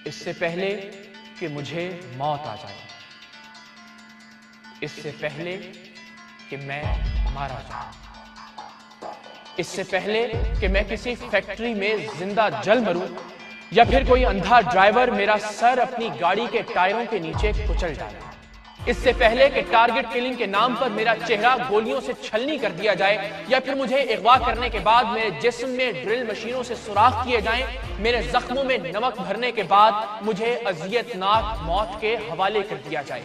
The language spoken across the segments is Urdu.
اس سے پہلے کہ مجھے موت آ جائے، اس سے پہلے کہ میں مارا جاؤں، اس سے پہلے کہ میں کسی فیکٹری میں زندہ جل مروں یا پھر کوئی اندھا ڈرائیور میرا سر اپنی گاڑی کے ٹائروں کے نیچے کچل ڈالے، اس سے پہلے کہ ٹارگٹ کلنگ کے نام پر میرا چہرہ گولیوں سے چھلنی کر دیا جائے یا پھر مجھے اغوا کرنے کے بعد میرے جسم میں ڈرل مشینوں سے سوراخ کیے جائیں، میرے زخموں میں نمک بھرنے کے بعد مجھے اذیتناک موت کے حوالے کر دیا جائے،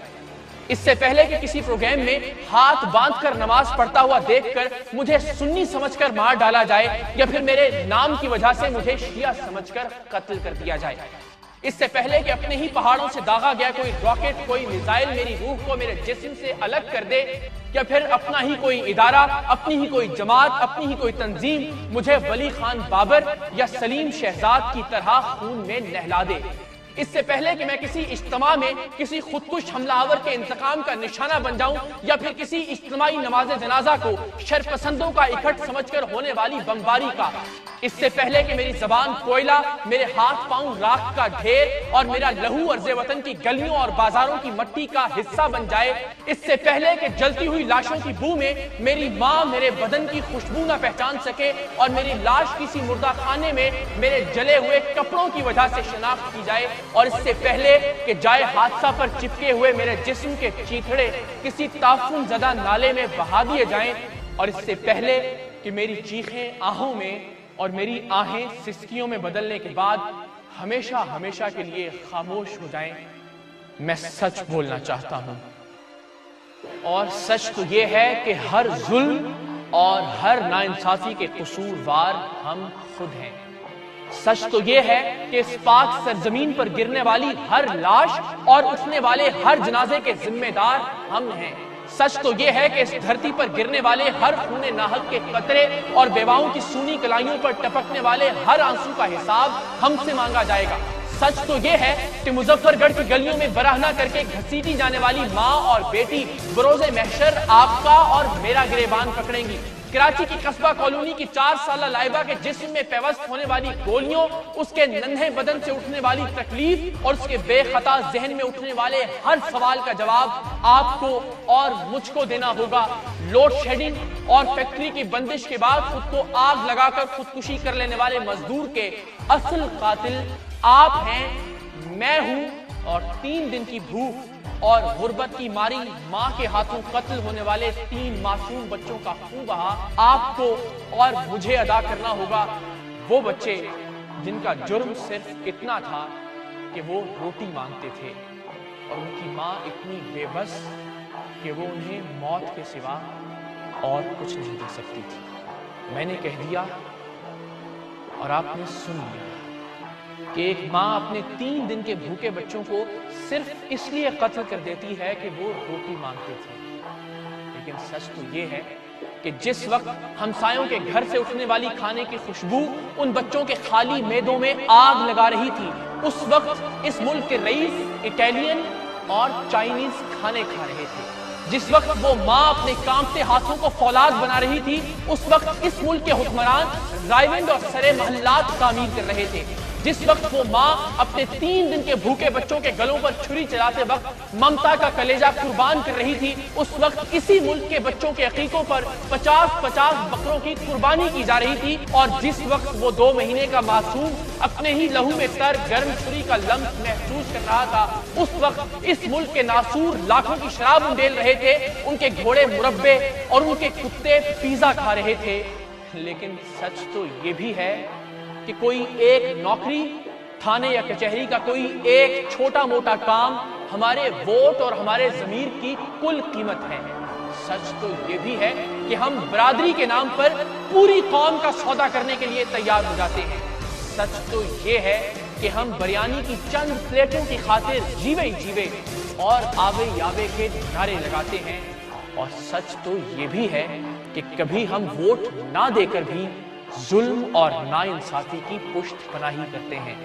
اس سے پہلے کہ کسی پروگرام میں ہاتھ باندھ کر نماز پڑھتا ہوا دیکھ کر مجھے سنی سمجھ کر مار ڈالا جائے یا پھر میرے نام کی وجہ سے مجھے شیعہ سمجھ کر قتل کر دیا جائے، اس سے پہلے کہ اپنے ہی پہاڑوں سے داغا گیا کوئی راکٹ، کوئی میزائل میری روح کو میرے جسم سے الگ کر دے یا پھر اپنا ہی کوئی ادارہ، اپنی ہی کوئی جماعت، اپنی ہی کوئی تنظیم مجھے ولی خان بابر یا سلیم شہزاد کی طرح خون میں نہلا دے، اس سے پہلے کہ میں کسی اجتماع میں کسی خودکش حملہ آور کے انتقام کا نشانہ بن جاؤں یا پھر کسی اجتماعی نماز جنازہ کو شرپسندوں کا اکٹھ سمجھ کر ہونے والی بمباری کا، اس سے پہلے کہ میری زبان کوئلہ، میرے ہاتھ پاؤں راکھ کا ڈھیر اور میرا لہو عرض وطن کی گلیوں اور بازاروں کی مٹی کا حصہ بن جائے، اس سے پہلے کہ جلتی ہوئی لاشوں کی بو میں میری ماں میرے بدن کی خوشبو نہ پہچان سکے اور میری لاش کسی مردہ خانے میں میرے جلے ہوئے کپڑوں کی وجہ سے شناخت کی جائے، اور اس سے پہلے کہ جائے حادثہ پر چپکے ہوئے میرے جسم کے چیتھڑے کسی تعفن زدہ نالے میں بہا دیے جائیں، اور اس سے پہلے کہ میری چیخیں آہوں میں اور میری آہیں سسکیوں میں بدلنے کے بعد ہمیشہ ہمیشہ کے لیے خاموش ہو جائیں، میں سچ بولنا چاہتا ہوں، اور سچ تو یہ ہے کہ ہر ظلم اور ہر ناانصافی کے قصوروار ہم خود ہیں، سچ تو یہ ہے کہ اس پاک سرزمین پر گرنے والی ہر لاش اور اٹھنے والے ہر جنازے کے ذمہ دار ہم ہیں، سچ تو یہ ہے کہ اس دھرتی پر گرنے والے ہر خون ناحق کے قطرے اور بیواؤں کی سونی کلائیوں پر ٹپکنے والے ہر آنسو کا حساب ہم سے مانگا جائے گا، سچ تو یہ ہے کہ مظفر گڑھ کی گلیوں میں براہنا کر کے گھسیٹی جانے والی ماں اور بیٹی بروز محشر آپ کا اور میرا گریبان پکڑیں گی، کراچی کی قصبہ کالونی کی 4 سالہ لائبہ کے جسم میں پیوست ہونے والی گولیوں، اس کے ننھے بدن سے اٹھنے والی تکلیف اور اس کے بے خطا ذہن میں اٹھنے والے ہر سوال کا جواب آپ کو اور مجھ کو دینا ہوگا، لوڈ شیڈنگ اور فیکٹری کی بندش کے بعد خود کو آگ لگا کر خودکشی کر لینے والے مزدور کے اصل قاتل آپ ہیں، میں ہوں، اور 3 دن کی بھوک اور غربت کی ماری ماں کے ہاتھوں قتل ہونے والے 3 معصوم بچوں کا خون بہا آپ کو اور مجھے ادا کرنا ہوگا، وہ بچے جن کا جرم صرف اتنا تھا کہ وہ روٹی مانگتے تھے اور ان کی ماں اتنی بے بس کہ وہ انہیں موت کے سوا اور کچھ نہیں دے سکتی تھی، میں نے کہہ دیا اور آپ نے سن لیا کہ ایک ماں اپنے 3 دن کے بھوکے بچوں کو صرف اس لیے قتل کر دیتی ہے کہ وہ روٹی مانگتے تھے، لیکن سچ تو یہ ہے کہ جس وقت ہمسایوں کے گھر سے اٹھنے والی کھانے کی خوشبو ان بچوں کے خالی معدوں میں آگ لگا رہی تھی، اس وقت اس ملک کے رئیس اٹیلین اور چائنیز کھانے کھا رہے تھے، جس وقت وہ ماں اپنے کانپتے ہاتھوں کو فولاد بنا رہی تھی، اس وقت اس ملک کے حکمران رائونڈ اور سرے محلات تعمیر کر رہے تھے، جس وقت وہ ماں اپنے 3 دن کے بھوکے بچوں کے گلوں پر چھری چلاتے وقت ممتا کا کلیجہ قربان کر رہی تھی، اس وقت اسی ملک کے بچوں کے عقیقوں پر 50 بکروں کی قربانی کی جا رہی تھی، اور جس وقت وہ 2 مہینے کا معصوم اپنے ہی لہو میں تر گرم چھری کا لمس محسوس کر رہا تھا، اس وقت اس ملک کے ناسور لاکھوں کی شراب انڈیل رہے تھے، ان کے گھوڑے مربے اور ان کے کتے پیزا کھا رہے تھے، لیکن سچ تو یہ بھی ہے کہ کوئی ایک نوکری، تھانے یا کچہری کا کوئی ایک چھوٹا موٹا کام ہمارے ووٹ اور ہمارے ضمیر کی کل قیمت ہے، سچ تو یہ بھی ہے کہ ہم برادری کے نام پر پوری قوم کا سودا کرنے کے لیے تیار ہو جاتے ہیں، سچ تو یہ ہے کہ ہم بریانی کی چند پلیٹوں کی خاطر جیوے اور آوے یاوے کے نعرے لگاتے ہیں، اور سچ تو یہ بھی ہے کہ کبھی ہم ووٹ نہ دے کر بھی ظلم اور ناانصافی کی پشت پناہی کرتے ہیں،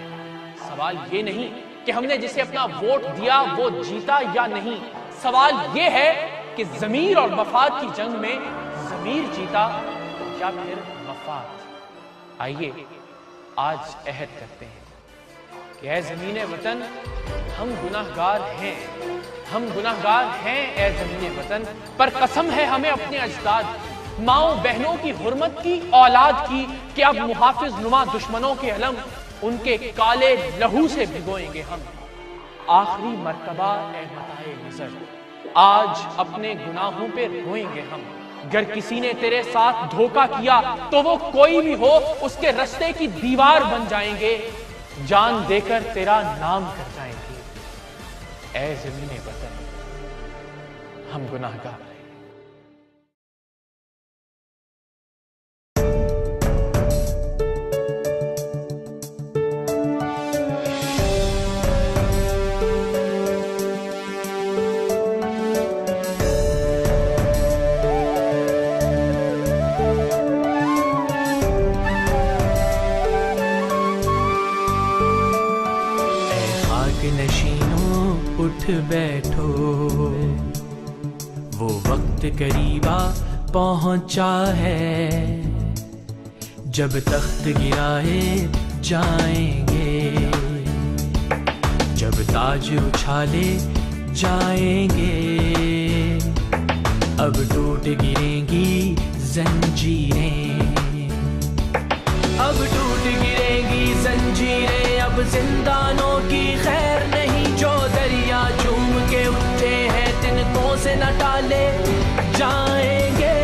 سوال یہ نہیں کہ ہم نے جسے اپنا ووٹ دیا وہ جیتا یا نہیں، سوال یہ ہے کہ ضمیر اور مفاد کی جنگ میں ضمیر جیتا یا پھر مفاد۔ آئیے آج عہد کرتے ہیں کہ اے زمین وطن ہم گناہگار ہیں، ہم گناہگار ہیں اے زمین وطن، پر قسم ہے ہمیں اپنے اجداد ماؤں بہنوں کی حرمت کی، اولاد کی، کہ اب محافظ نما دشمنوں کے علم ان کے کالے لہو سے بھگوئیں گے ہم۔ آخری مرتبہ اے متاع نظر آج اپنے گناہوں پہ روئیں گے ہم۔ گر کسی نے تیرے ساتھ دھوکہ کیا تو وہ کوئی بھی ہو اس کے رستے کی دیوار بن جائیں گے، جان دے کر تیرا نام کر جائیں گے اے زمین وطن ہم گناہگار ہیں۔ نشینوں اٹھ بیٹھو، وہ وقت قریبا پہنچا ہے جب تخت گرائے جائیں گے، جب تاج اچھالے جائیں گے، اب ٹوٹ گریں گی زنجیریں، اب ٹوٹ گریں گی زنجیریں، اب زندانوں کی خیر نہیں، جو دریا چوم کے اٹھے ہیں تنکوں سے نہ ٹالے جائیں گے۔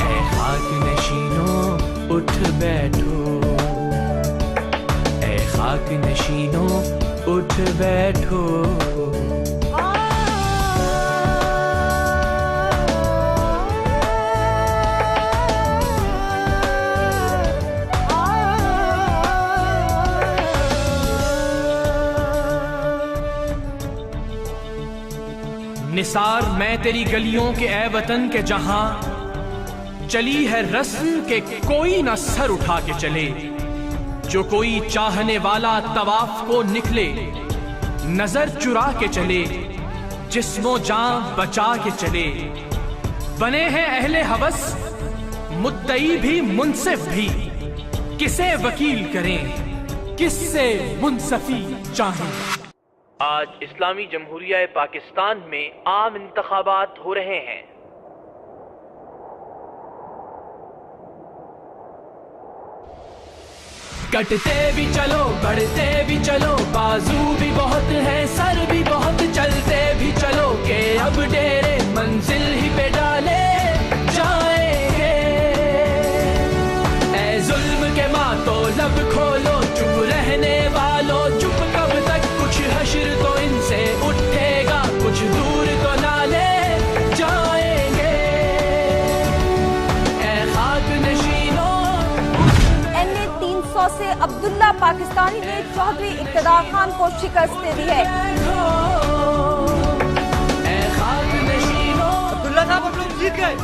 اے خاک نشینوں اٹھ بیٹھو، اے خاک نشینوں اٹھ بیٹھو، نثار میں تیری گلیوں کے اے وطن کے جہاں چلی ہے رسم کہ کوئی نہ سر اٹھا کے چلے، جو کوئی چاہنے والا طواف کو نکلے نظر چرا کے چلے، جسم و جان بچا کے چلے، بنے ہیں اہل ہوس مدعی بھی منصف بھی، کسے وکیل کریں کس سے منصفی چاہیں۔ آج اسلامی جمہوریہ پاکستان میں عام انتخابات ہو رہے ہیں۔ کٹتے بھی چلو بڑھتے بھی چلو، بازو بھی بہت ہیں سر بھی بہت، چلتے بھی چلو کہ اب ڈیرے منزل ہی پہ ڈالے جائیں گے۔ اے ظلم کے ماتو لب کھولو، چپ رہنے والوں چپ کب تک، کچھ حشر تو ان سے اٹھے گا، کچھ دور تو نالے جائیں گے۔ اے خاک نشینوں NA-300 سے عبداللہ پاکستانی نے چودھری اقتدار خان کو شکست دے دی ہے۔ اے خاک نشینوں، عبداللہ صاحب ہم لوگ جیت گئے۔